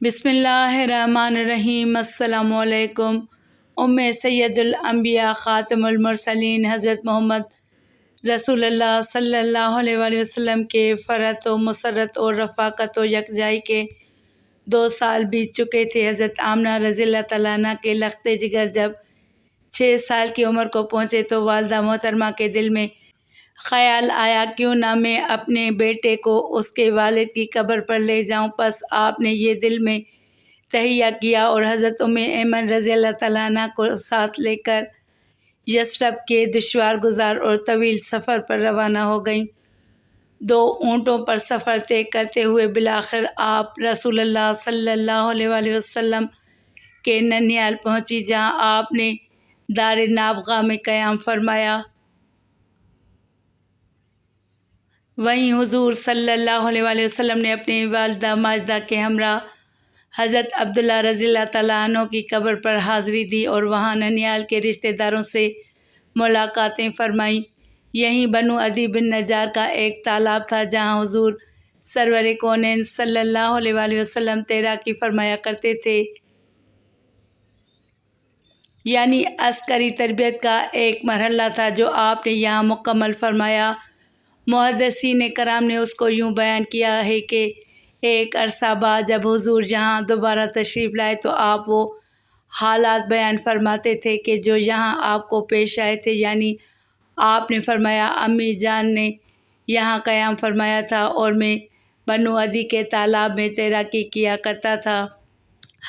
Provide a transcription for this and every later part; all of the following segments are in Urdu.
بسم اللہ الرحمن الرحیم۔ السلام علیکم۔ سید الانبیاء خاتم المرسلین حضرت محمد رسول اللہ صلی اللہ علیہ وآلہ وسلم کے فرت و مسرت اور رفاقت و یکجائی کے 2 سال بیت چکے تھے۔ حضرت آمنہ رضی اللہ تعالیٰ عنہ کے لخت جگر جب 6 سال کی عمر کو پہنچے تو والدہ محترمہ کے دل میں خیال آیا کیوں نہ میں اپنے بیٹے کو اس کے والد کی قبر پر لے جاؤں۔ پس آپ نے یہ دل میں تہیہ کیا اور حضرت ایمن رضی اللہ تعالیٰ عنہ کو ساتھ لے کر یثرب کے دشوار گزار اور طویل سفر پر روانہ ہو گئیں۔ 2 اونٹوں پر سفر طے کرتے ہوئے بالآخر آپ رسول اللہ صلی اللہ علیہ وآلہ وسلم کے ننھیال پہنچی، جہاں آپ نے دار نابغہ میں قیام فرمایا۔ وہیں حضور صلی اللہ علیہ وآلہ وسلم نے اپنی والدہ ماجدہ کے ہمراہ حضرت عبداللہ رضی اللہ تعالیٰ عنہ کی قبر پر حاضری دی اور وہاں ننھیال کے رشتہ داروں سے ملاقاتیں فرمائیں۔ یہیں بنو عدی بن نجار کا ایک تالاب تھا جہاں حضور سرور کونین صلی اللہ علیہ وآلہ وسلم تیراکی فرمایا کرتے تھے، یعنی عسکری تربیت کا ایک مرحلہ تھا جو آپ نے یہاں مکمل فرمایا۔ محدثین کرام نے اس کو یوں بیان کیا ہے کہ ایک عرصہ بعد جب حضور یہاں دوبارہ تشریف لائے تو آپ وہ حالات بیان فرماتے تھے کہ جو یہاں آپ کو پیش آئے تھے، یعنی آپ نے فرمایا امی جان نے یہاں قیام فرمایا تھا اور میں بنو عدی کے تالاب میں تیراکی کیا کرتا تھا۔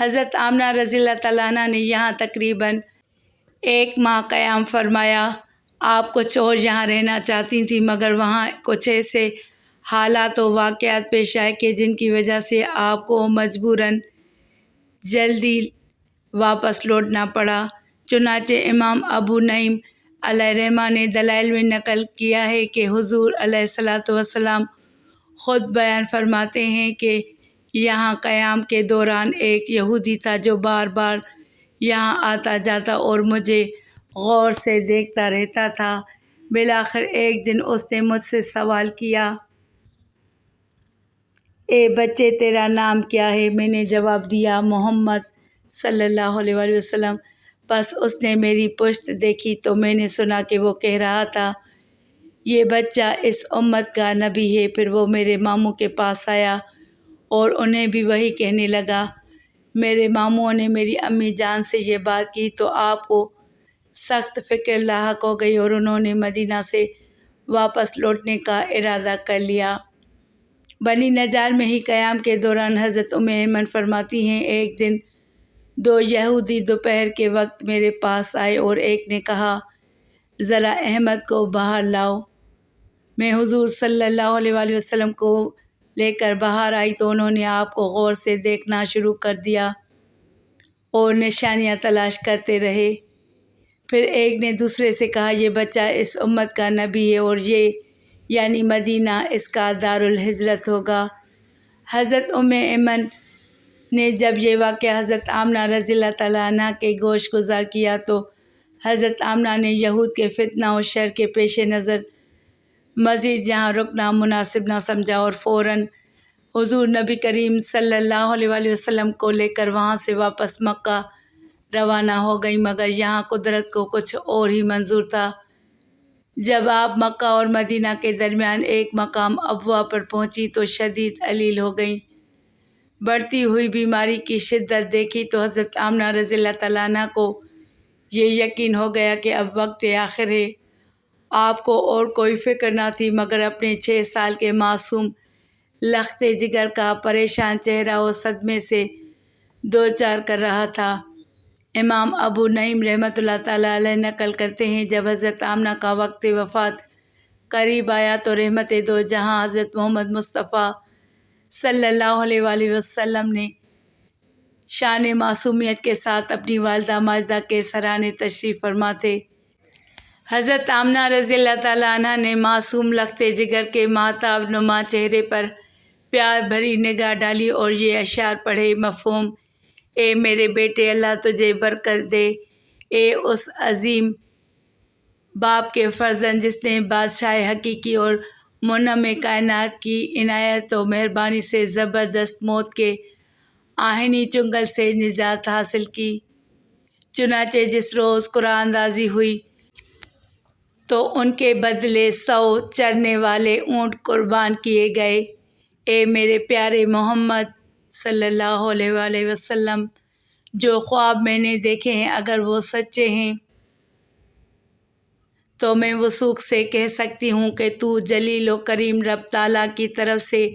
حضرت آمنہ رضی اللہ تعالیٰ عنہ نے یہاں تقریباً 1 ماہ قیام فرمایا۔ آپ کچھ اور یہاں رہنا چاہتی تھیں مگر وہاں کچھ ایسے حالات و واقعات پیش آئے کہ جن کی وجہ سے آپ کو مجبوراً جلدی واپس لوٹنا پڑا۔ چنانچہ امام ابو نعیم علیہ رحمہ نے دلائل میں نقل کیا ہے کہ حضور علیہ السلام خود بیان فرماتے ہیں کہ یہاں قیام کے دوران ایک یہودی تھا جو بار بار یہاں آتا جاتا اور مجھے غور سے دیکھتا رہتا تھا۔ بالآخر ایک دن اس نے مجھ سے سوال کیا، اے بچے تیرا نام کیا ہے؟ میں نے جواب دیا محمد صلی اللہ علیہ وآلہ وسلم۔ بس اس نے میری پشت دیکھی تو میں نے سنا کہ وہ کہہ رہا تھا یہ بچہ اس امت کا نبی ہے۔ پھر وہ میرے ماموں کے پاس آیا اور انہیں بھی وہی کہنے لگا۔ میرے ماموں نے میری امی جان سے یہ بات کی تو آپ کو سخت فکر لاحق ہو گئی اور انہوں نے مدینہ سے واپس لوٹنے کا ارادہ کر لیا۔ بنی نجار میں ہی قیام کے دوران حضرت ایمن فرماتی ہیں ایک دن 2 یہودی دوپہر کے وقت میرے پاس آئے اور ایک نے کہا ذرا احمد کو باہر لاؤ۔ میں حضور صلی اللہ علیہ وآلہ وسلم کو لے کر باہر آئی تو انہوں نے آپ کو غور سے دیکھنا شروع کر دیا اور نشانیاں تلاش کرتے رہے۔ پھر ایک نے دوسرے سے کہا یہ بچہ اس امت کا نبی ہے اور یہ یعنی مدینہ اس کا دارالہجرت ہوگا۔ حضرت ایمن نے جب یہ واقعہ حضرت آمنہ رضی اللہ تعالیٰ عنہ کے گوش گزار کیا تو حضرت آمنہ نے یہود کے فتنہ و شر کے پیش نظر مزید یہاں رکنا مناسب نہ سمجھا اور فوراً حضور نبی کریم صلی اللہ علیہ وآلہ وسلم کو لے کر وہاں سے واپس مکہ روانہ ہو گئی، مگر یہاں قدرت کو کچھ اور ہی منظور تھا۔ جب آپ مکہ اور مدینہ کے درمیان ایک مقام ابوا پر پہنچی تو شدید علیل ہو گئیں۔ بڑھتی ہوئی بیماری کی شدت دیکھی تو حضرت آمنہ رضی اللہ تعالیٰ عنہ کو یہ یقین ہو گیا کہ اب وقت آخر ہے۔ آپ کو اور کوئی فکر نہ تھی مگر اپنے 6 سال کے معصوم لخت جگر کا پریشان چہرہ و صدمے سے دوچار کر رہا تھا۔ امام ابو نعیم رحمۃ اللہ تعالیٰ علیہ نقل کرتے ہیں جب حضرت آمنہ کا وقت وفات قریب آیا تو رحمت دو جہاں حضرت محمد مصطفیٰ صلی اللہ علیہ وآلہ وسلم نے شان معصومیت کے ساتھ اپنی والدہ ماجدہ کے سرانے تشریف فرما تھے۔ حضرت آمنہ رضی اللہ تعالیٰ عنہ نے معصوم لخت جگر کے ماہتاب نما چہرے پر پیار بھری نگاہ ڈالی اور یہ اشعار پڑھے مفہوم اے میرے بیٹے اللہ تجھے برکت دے، اے اس عظیم باپ کے فرزند جس نے بادشاہ حقیقی اور منعم کائنات کی عنایت و مہربانی سے زبردست موت کے آہنی چنگل سے نجات حاصل کی۔ چنانچہ جس روز قرآن اندازی ہوئی تو ان کے بدلے 100 چرنے والے اونٹ قربان کیے گئے۔ اے میرے پیارے محمد صلی اللہ علیہ وآلہ وسلم، جو خواب میں نے دیکھے ہیں اگر وہ سچے ہیں تو میں وثوق سے کہہ سکتی ہوں کہ تو جلیل و کریم رب تعالیٰ کی طرف سے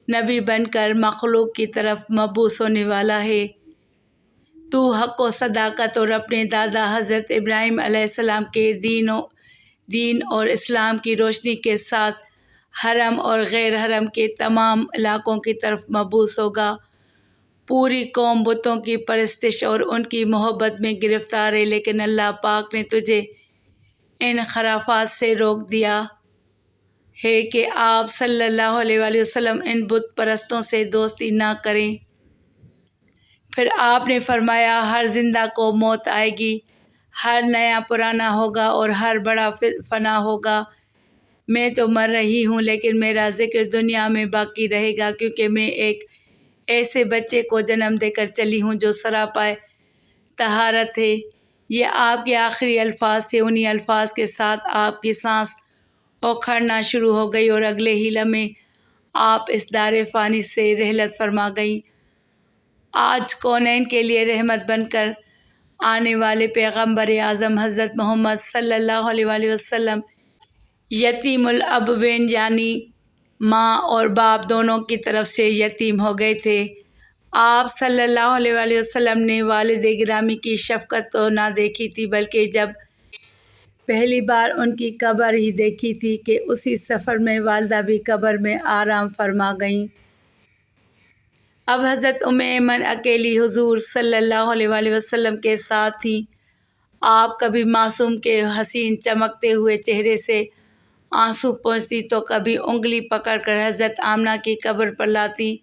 نبی بن کر مخلوق کی طرف مبعوث ہونے والا ہے۔ تو حق و صداقت اور اپنے دادا حضرت ابراہیم علیہ السلام کے دین اور اسلام کی روشنی کے ساتھ حرم اور غیر حرم کے تمام علاقوں کی طرف مبعوث ہوگا۔ پوری قوم بتوں کی پرستش اور ان کی محبت میں گرفتار ہے، لیکن اللہ پاک نے تجھے ان خرافات سے روک دیا ہے کہ آپ صلی اللہ علیہ وآلہ وسلم ان بت پرستوں سے دوستی نہ کریں۔ پھر آپ نے فرمایا، ہر زندہ کو موت آئے گی، ہر نیا پرانا ہوگا اور ہر بڑا فنا ہوگا۔ میں تو مر رہی ہوں لیکن میرا ذکر دنیا میں باقی رہے گا، کیونکہ میں ایک ایسے بچے کو جنم دے کر چلی ہوں جو سراپا طہارت ہے۔ یہ آپ کے آخری الفاظ تھے۔ انہی الفاظ کے ساتھ آپ کی سانس اکھڑنا شروع ہو گئی اور اگلے ہی لمحے آپ اس دار فانی سے رحلت فرما گئیں۔ آج کونین کے لیے رحمت بن کر آنے والے پیغمبر اعظم حضرت محمد صلی اللہ علیہ وآلہ وسلم یتیم الابوین یعنی ماں اور باپ دونوں کی طرف سے یتیم ہو گئے تھے۔ آپ صلی اللہ علیہ وآلہ وسلم نے والد گرامی کی شفقت تو نہ دیکھی تھی، بلکہ جب پہلی بار ان کی قبر ہی دیکھی تھی کہ اسی سفر میں والدہ بھی قبر میں آرام فرما گئیں۔ اب حضرت ام ایمن اکیلی حضور صلی اللہ علیہ وآلہ وسلم کے ساتھ تھیں۔ آپ کبھی معصوم کے حسین چمکتے ہوئے چہرے سے آنسو پوچھتی تو کبھی انگلی پکڑ کر حضرت آمنہ کی قبر پر لاتی۔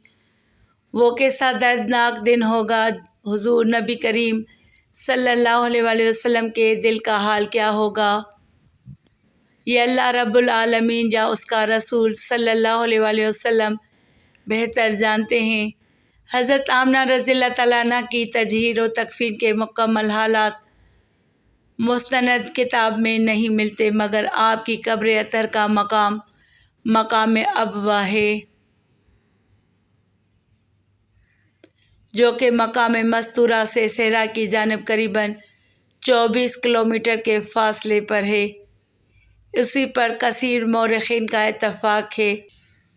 وہ کیسا دردناک دن ہوگا، حضور نبی کریم صلی اللہ علیہ وآلہ وسلم کے دل کا حال کیا ہوگا، یہ اللہ رب العالمین یا اس کا رسول صلی اللہ علیہ وآلہ وسلم بہتر جانتے ہیں۔ حضرت آمنہ رضی اللہ تعالیٰ عنہ کی تطہیر و تکفین کے مکمل حالات مستند کتاب میں نہیں ملتے، مگر آپ کی قبر اطہر کا مقام ابوا ہے، جو کہ مقام مستورہ سے صحرا کی جانب قریباً 24 کلومیٹر کے فاصلے پر ہے۔ اسی پر کثیر مورخین کا اتفاق ہے۔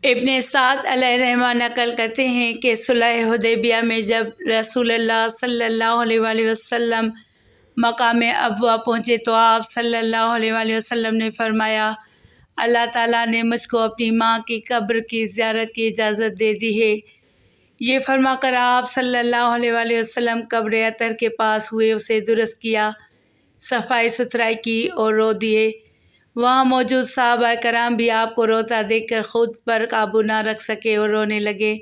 ابن سعد علیہ رحمہ نقل کرتے ہیں کہ صلح حدیبیہ میں جب رسول اللہ صلی اللہ علیہ وآلہ وسلم مقام ابوا پہنچے تو آپ صلی اللہ علیہ وآلہ وسلم نے فرمایا، اللہ تعالیٰ نے مجھ کو اپنی ماں کی قبر کی زیارت کی اجازت دے دی ہے۔ یہ فرما کر آپ صلی اللہ علیہ وآلہ وسلم قبر اطہر کے پاس ہوئے، اسے درست کیا، صفائی ستھرائی کی اور رو دیے۔ وہاں موجود صحابہ کرام بھی آپ کو روتا دیکھ کر خود پر قابو نہ رکھ سکے اور رونے لگے۔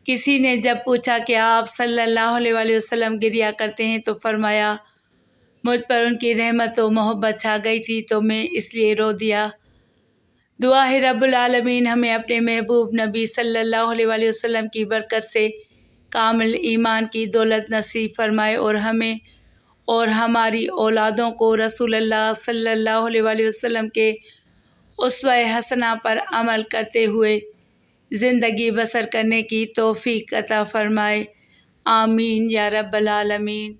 کسی نے جب پوچھا کہ آپ صلی اللہ علیہ وآلہ وسلم گریا کرتے ہیں تو فرمایا، مجھ پر ان کی رحمت و محبت چھا گئی تھی تو میں اس لیے رو دیا۔ دعا ہے رب العالمین ہمیں اپنے محبوب نبی صلی اللہ علیہ وآلہ وسلم کی برکت سے کامل ایمان کی دولت نصیب فرمائے اور ہمیں اور ہماری اولادوں کو رسول اللہ صلی اللہ علیہ وآلہ وسلم کے اسوہ حسنہ پر عمل کرتے ہوئے زندگی بسر کرنے کی توفیق عطا فرمائے، آمین یا رب العالمین۔